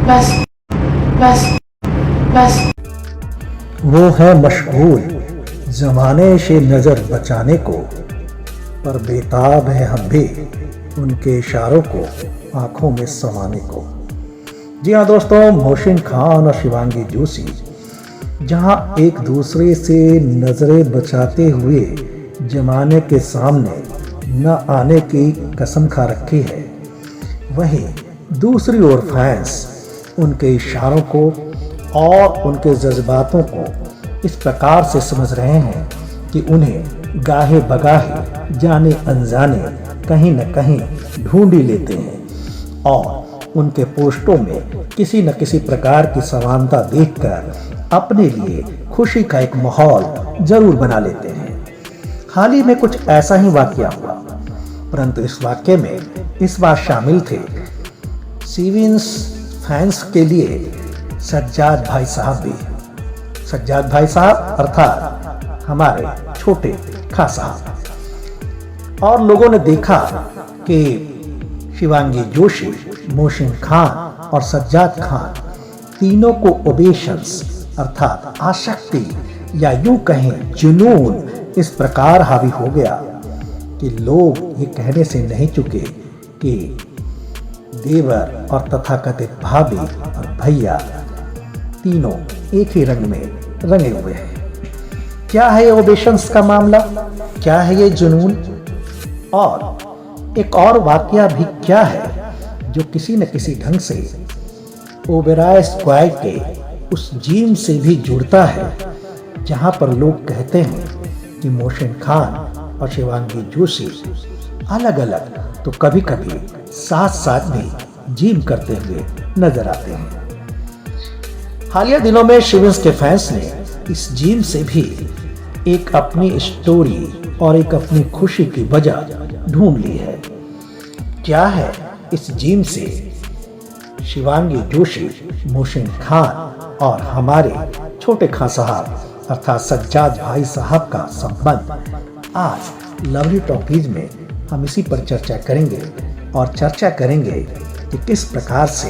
बस बस बस वो है मशगूल जमाने से नजर बचाने को, पर बेताब है हम भी उनके इशारों को आंखों में समाने को। जी हाँ दोस्तों, मोहसिन खान और शिवांगी जोशी जहां एक दूसरे से नजरें बचाते हुए जमाने के सामने न आने की कसम खा रखी है, वहीं दूसरी ओर फैंस उनके इशारों को और उनके जज्बातों को इस प्रकार से समझ रहे हैं कि उन्हें गाहे बगाहे जाने अनजाने कहीं न कहीं ढूंढ ही लेते हैं और उनके पोस्टों में किसी न किसी प्रकार की समानता देखकर अपने लिए खुशी का एक माहौल जरूर बना लेते हैं। हाल ही में कुछ ऐसा ही वाकया हुआ, परंतु इस वाकये में इस बार शामिल थे शिविंस फैंस के लिए सज्जाद भाई साहब भी। सज्जाद भाई साहब अर्थात हमारे छोटे खां साहब। और लोगों ने देखा कि शिवांगी जोशी, मोहसिन खान और सज्जाद खान तीनों को ओवेशंस अर्थात आसक्ति या यूं कहें जुनून इस प्रकार हावी हो गया कि लोग ये कहने से नहीं चुके कि देवर और तथाकथित भाभी और भैया तीनों एक ही रंग में रंगे हुए हैं। क्या है ये ओवेशंस का मामला, क्या है ये जुनून, और एक और वाकया भी क्या है जो किसी न किसी ढंग से ओबेरॉय स्क्वायर के उस जिम से भी जुड़ता है, जहां पर लोग कहते हैं कि मोहसिन खान और शिवांगी जोशी अलग अलग तो कभी कभी साथ साथ भी जिम करते हुए नजर आते हैं। हालिया दिनों में शिविंस के फैंस ने इस जिम से भी एक अपनी स्टोरी और एक अपनी खुशी की वजह ढूंढ ली है। क्या है इस जिम से शिवांगी जोशी, मोहसिन खान और हमारे छोटे खां साहब अर्थात सज्जाद भाई साहब का संबंध, आज लवली टॉकीज में हम इसी पर चर्चा करेंगे और चर्चा करेंगे कि किस प्रकार से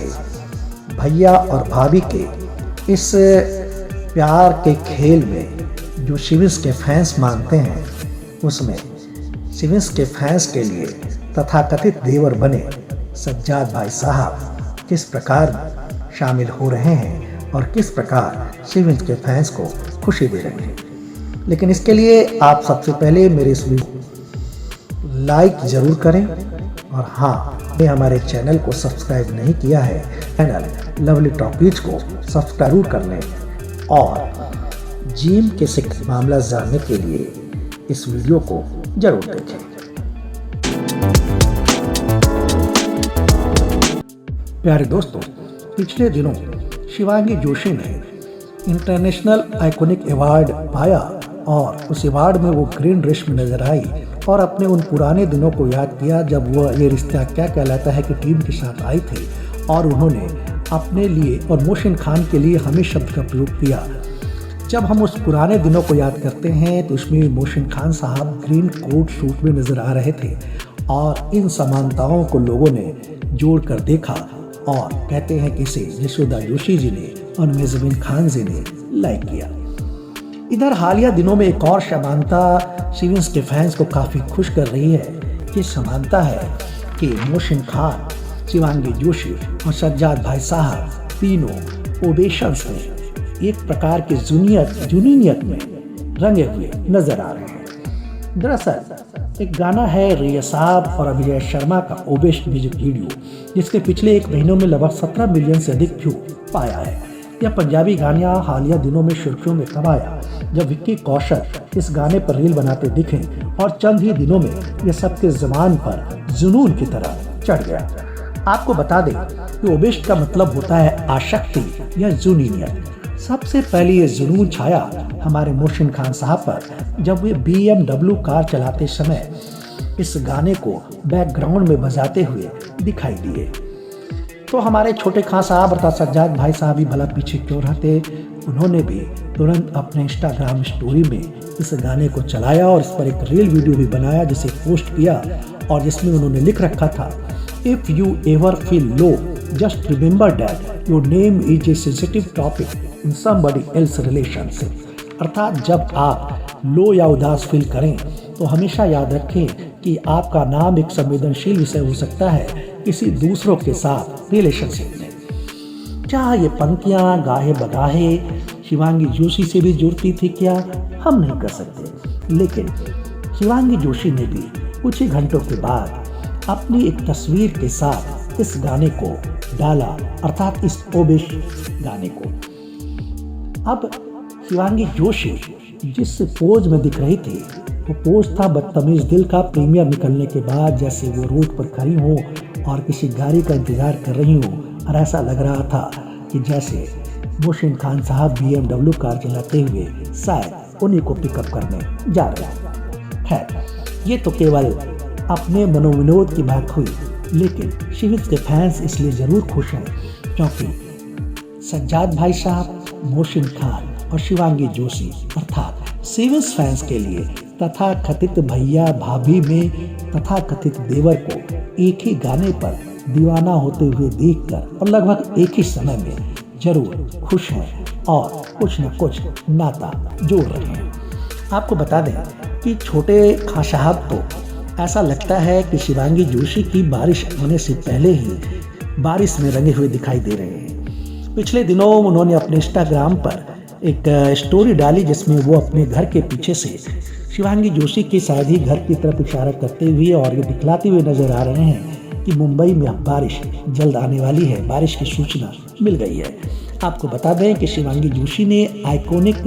भैया और भाभी के इस प्यार के खेल में जो शिविंस के फैंस मानते हैं, उसमें शिविंस के फैंस के लिए तथाकथित देवर बने सज्जाद भाई साहब किस प्रकार शामिल हो रहे हैं और किस प्रकार शिविंस के फैंस को खुशी दे रहे हैं। लेकिन इसके लिए आप सबसे पहले मेरे इस वीडियो लाइक जरूर करें, और हाँ, हमारे चैनल को सब्सक्राइब नहीं किया है, चैनल लवली टॉकीज को सब्सक्राइब कर लें और जिम के सिख मामला जानने के लिए इस वीडियो को जरूर देखें। प्यारे दोस्तों, पिछले दिनों शिवांगी जोशी ने इंटरनेशनल आइकॉनिक अवार्ड पाया और उस अवार्ड में वो ग्रीन ड्रेस में नजर आई और अपने उन पुराने दिनों को याद किया जब वह ये रिश्ता क्या कहलाता है कि टीम के साथ आई थी, और उन्होंने अपने लिए और मोहसिन खान के लिए हमें शब्द का प्रयोग किया। जब हम उस पुराने दिनों को याद करते हैं तो उसमें मोहसिन खान साहब ग्रीन कोट सूट में नजर आ रहे थे और इन समानताओं को लोगों ने जोड़ कर देखा और कहते हैं कि इसे यशोदा जोशी जी ने और मेजबिन खान जी ने लाइक किया। इधर हालिया दिनों में एक और समानता शिविंस के फैंस को काफ़ी खुश कर रही है। ये समानता है कि मोहसिन खान, शिवांगी जोशी और सज्जाद भाई साहब तीनों ओवेशंस में एक प्रकार की जुनूनियत में रंगे हुए नजर आ रहे हैं। दरअसल एक गाना है रिया साहब और अभिजय शर्मा का ओवेश म्यूजिक वीडियो, जिसके पिछले एक महीनों में लगभग 17 मिलियन से अधिक व्यू पाया है। यह पंजाबी गाना हालिया दिनों में सुर्खियों में तब आया जब विक्की कौशल इस गाने पर रील बनाते दिखे और चंद ही दिनों में यह सबके ज़बान पर जुनून की तरह चढ़ गया। आपको बता दें कि ओवेश का मतलब होता है आसक्ति या जुनूनियत। सबसे पहले ये जुनून छाया हमारे मोहसिन खान साहब पर जब वे BMW कार चलाते समय इस गाने को बैकग्राउंड में बजाते हुए दिखाई दिए। तो हमारे छोटे खां साहब अर्थात सज्जाद भाई साहब भी भला पीछे क्यों रहते, उन्होंने भी तुरंत अपने इंस्टाग्राम स्टोरी में इस गाने को चलाया और इस पर एक रील वीडियो भी बनाया जिसे पोस्ट किया और जिसमें उन्होंने लिख रखा था, if you ever feel low just remember that your name is a sensitive topic in somebody else relationship. अर्थात जब आप लो या उदास फील करें तो हमेशा याद रखें कि आपका नाम एक संवेदनशील विषय हो सकता है किसी दूसरों के साथ रिलेशनशिप में। क्या ये पंक्तियाँ गाहे बगाहे शिवांगी जोशी से भी जुड़ती थी क्या, हम नहीं कर सकते, लेकिन शिवांगी जोशी ने भी कुछ ही घंटों के बाद अपनी एक तस्वीर के साथ इस गाने को डाला, अर्थात इस ओबिश गाने को। अब शिवांगी जोशी जिस पोज में दिख रही थी वो पोज था बदतमीज दिल का। प्रीमियर निकलने के बाद जैसे वो रोड पर खड़ी हो और किसी गाड़ी का इंतजार कर रही हो, और ऐसा लग रहा था कि जैसे मोहसिन खान साहब BMW कार चलाते हुए शायद उन्हीं को पिकअप करने जा रहे हैं। खैर, ये तो केवल अपने मनोविनोद की बात हुई, लेकिन शिविंस के फैंस इसलिए ज़रूर खुश हैं क्योंकि सज्जाद भाई साहब, मोहसिन खान और शिवांगी जोशी अर्थात शिविंस फैंस के लिए तथा कथित भैया भाभी में तथा कथित देवर को एक ही गाने पर दीवाना होते हुए देखकर और लगभग एक ही समय में जरूर खुश हैं और कुछ न कुछ नाता जोड़ रहे हैं। आपको बता दें कि छोटे खां साहब तो ऐसा लगता है कि शिवांगी जोशी की बारिश होने से पहले ही बारिश में रंगे हुए दिखाई दे रहे हैं। पिछले दिनों उन्होंने अपने इंस्टाग्राम पर एक स्टोरी डाली जिसमें वो अपने घर के पीछे से शिवांगी जोशी के शायद ही घर की तरफ इशारा करते हुए और ये दिखलाते हुए नजर आ रहे हैं कि मुंबई में बारिश जल्द आने वाली है, बारिश की सूचना मिल गई है। आपको बता दें कि शिवांगी जोशी ने आइकॉनिक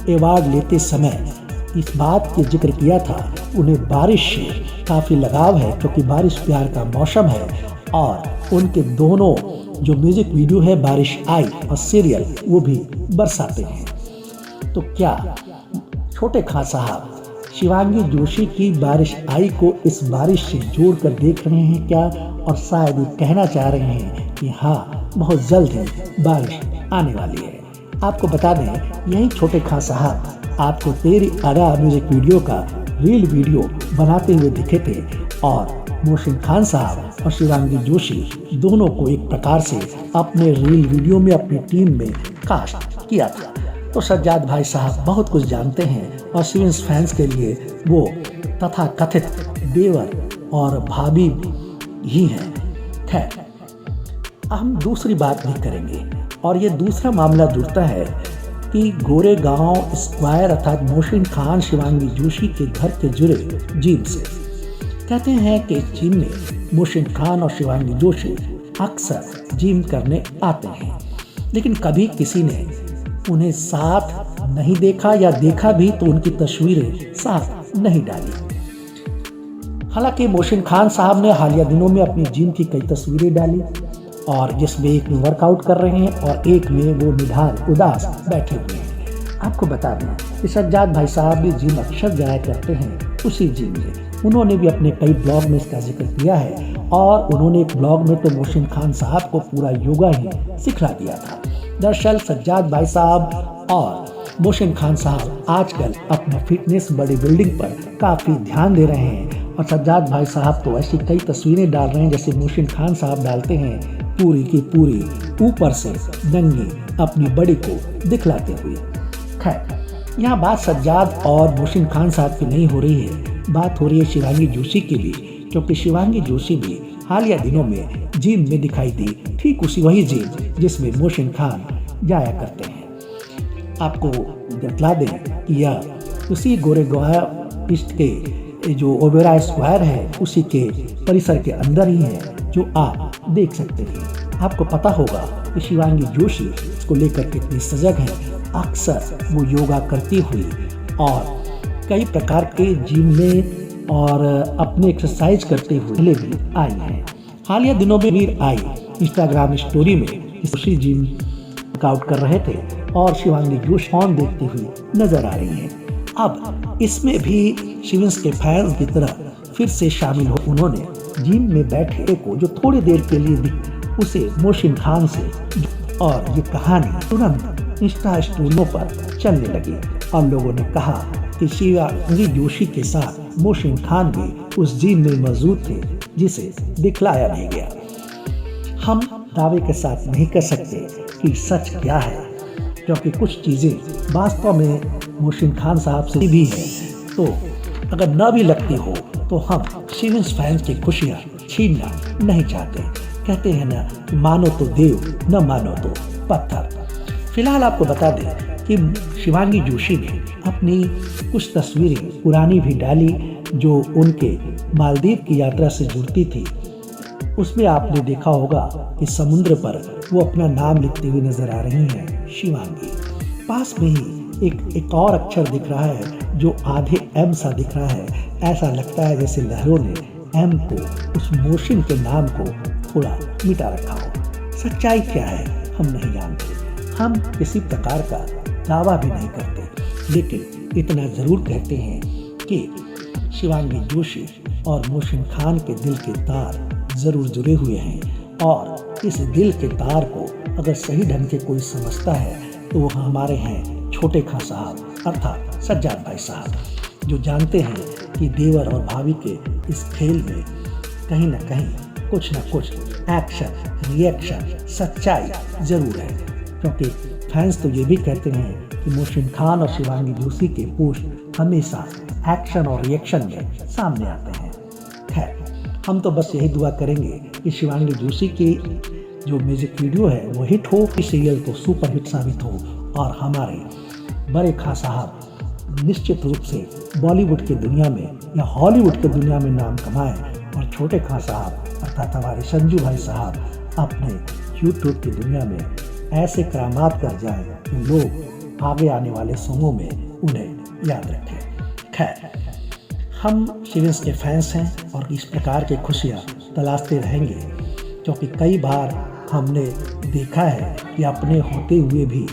अवार्ड लेते समय इस बात के जिक्र किया था उन्हें बारिश से काफ़ी लगाव है क्योंकि बारिश प्यार का मौसम है, और उनके दोनों जो म्यूजिक वीडियो है बारिश आई और सीरियल वो भी बरसाते हैं। तो क्या छोटे खां साहब शिवांगी जोशी की बारिश आई को इस बारिश से जोड़कर देख रहे हैं क्या, और शायद ये कहना चाह रहे हैं कि हाँ बहुत जल्द ही बारिश आने वाली है। आपको बता दें यही छोटे खां साहब आपको तेरी अदा म्यूजिक वीडियो का रील वीडियो बनाते हुए दिखे थे, और मोहसिन खान साहब और शिवांगी जोशी दोनों को एक प्रकार से अपने रील वीडियो में अपनी टीम में कास्ट किया था। तो सज्जाद भाई साहब बहुत कुछ जानते हैं और शिविंस फैंस के लिए वो तथा कथित देवर और भाभी ही हैं। खैर, हम दूसरी बात भी करेंगे और ये दूसरा मामला जुड़ता है कि गोरेगांव स्क्वायर अर्थात मोहसिन खान शिवांगी जोशी के घर के जुड़े जिम से। कहते हैं कि इस जिम में मोहसिन खान और शिवांगी जोशी अक्सर जिम करने आते हैं, लेकिन कभी किसी ने उन्हें साथ नहीं देखा या देखा भी तो उनकी तस्वीरें साथ नहीं डाली। हालांकि मोहसिन खान साहब ने हालिया दिनों में अपनी जिम की कई तस्वीरें डाली, और जिसमें एक में वर्कआउट कर रहे हैं और एक में वो निढाल उदास बैठे हुए हैं। आपको बता दें कि सज्जाद भाई साहब भी जिम अक्सर जाया करते हैं उसी जिम में। उन्होंने भी अपने कई ब्लॉग में इसका जिक्र किया है, और उन्होंने एक ब्लॉग में तो मोहसिन खान साहब को पूरा योगा ही सिखला दिया था। दरअसल सज्जाद भाई साहब और मोहसिन खान साहब आजकल अपना फिटनेस बॉडी बिल्डिंग पर काफ़ी ध्यान दे रहे हैं, और सज्जाद भाई साहब तो ऐसी कई तस्वीरें डाल रहे हैं जैसे मोहसिन खान साहब डालते हैं पूरी की पूरी ऊपर से नंगी अपनी बॉडी को दिखलाते हुए। खैर, यहाँ बात सज्जाद और मोहसिन खान साहब की नहीं हो रही है, बात हो रही है शिवांगी जोशी की भी, क्योंकि शिवांगी जोशी भी हालिया दिनों में जिम में दिखाई दी, ठीक उसी वही जिम जिसमें मोहसिन खान जाया करते हैं। आपको बतला दें कि यह उसी गोरेगांव ईस्ट के जो ओबेरा स्क्वायर है उसी के परिसर के अंदर ही है, जो आप देख सकते हैं। आपको पता होगा कि शिवांगी जोशी इसको लेकर कितनी सजग है। अक्सर वो योगा करती हुई और कई प्रकार के जिम में और अपने एक्सरसाइज करते हुए पहले भी आई हैं। हालिया दिनों में वीर आई इंस्टाग्राम स्टोरी में उसी जिम वर्कआउट कर रहे थे और शिवांगी जोशी फोन देखती हुई नजर आ रही हैं। अब इसमें भी शिविंस के फैंस की तरह फिर से शामिल हो उन्होंने जिम में बैठे को जो थोड़ी देर के लिए दिख उसे मोहसिन खान से, और ये कहानी तुरंत इंस्टा स्टोरियों पर चलने लगी और लोगों ने कहा कि शिवांगी जोशी के साथ मोहसिन खान भी उस जिम में मौजूद थे जिसे दिखलाया नहीं गया। हम दावे के साथ नहीं कर सकते कि सच क्या है, क्योंकि कुछ चीज़ें वास्तव में मोहसिन खान साहब से भी है। तो अगर न भी लगती हो तो हम शिवेंस फैंस की खुशियाँ छीनना नहीं चाहते। कहते हैं ना, मानो तो देव न मानो तो पत्थर। फिलहाल आपको बता दें कि शिवांगी जोशी ने अपनी कुछ तस्वीरें पुरानी भी डाली जो उनके मालदीव की यात्रा से जुड़ती थी। उसमें आपने देखा होगा कि समुद्र पर वो अपना नाम लिखती हुई नजर आ रही हैं शिवांगी। पास में ही एक और अक्षर दिख रहा है जो आधे एम सा दिख रहा है। ऐसा लगता है जैसे लहरों ने एम को, उस मोहसिन के नाम को थोड़ा मिटा रखा हो। सच्चाई क्या है हम नहीं जानते, हम किसी प्रकार का दावा भी नहीं करते, लेकिन इतना जरूर कहते हैं कि शिवांगी जोशी और मोहसिन खान के दिल के तार जरूर जुड़े हुए हैं। और इस दिल के तार को अगर सही ढंग से कोई समझता है तो वो हमारे हैं छोटे खां साहब अर्थात सज्जाद भाई साहब, जो जानते हैं कि देवर और भाभी के इस खेल में कहीं ना कहीं कुछ ना कुछ एक्शन, रिएक्शन, सच्चाई जरूर है। क्योंकि फैंस तो ये भी कहते हैं कि मोहसिन खान और शिवांगी जोशी के पोस्ट हमेशा एक्शन और रिएक्शन में सामने आते हैं। खैर, हम तो बस यही दुआ करेंगे कि शिवांगी जोशी की जो म्यूजिक वीडियो है वो हिट हो, कि सीरियल तो सुपर हिट साबित हो और हमारे बड़े खां साहब निश्चित रूप से बॉलीवुड की दुनिया में या हॉलीवुड की दुनिया में नाम कमाएं और छोटे खां साहब अर्थात हमारे संजू भाई साहब अपने यूट्यूब की दुनिया में ऐसे करामात कर जाएं कि लोग आगे आने वाले समों में उन्हें याद रखें। खैर, हम शिवेंस के फैंस हैं और इस प्रकार की खुशियाँ तलाशते रहेंगे, क्योंकि कई बार हमने देखा है कि अपने होते हुए भी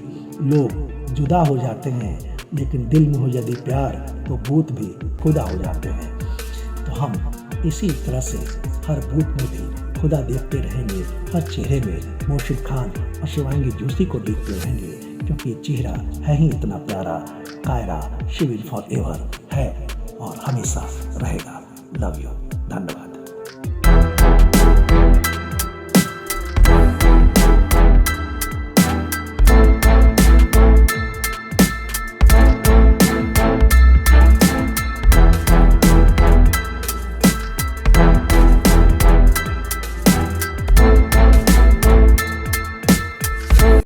लोग जुदा हो जाते हैं, लेकिन दिल में हो यदि प्यार तो भूत भी खुदा हो जाते हैं। तो हम इसी तरह से हर भूत में भी खुदा देखते रहेंगे, हर चेहरे में मोहसिन खान और शिवांगी जोशी को देखते रहेंगे, क्योंकि चेहरा है ही इतना प्यारा। कायरा शिविर फॉर एवर है और हमेशा रहेगा। लव यू, धन्यवाद।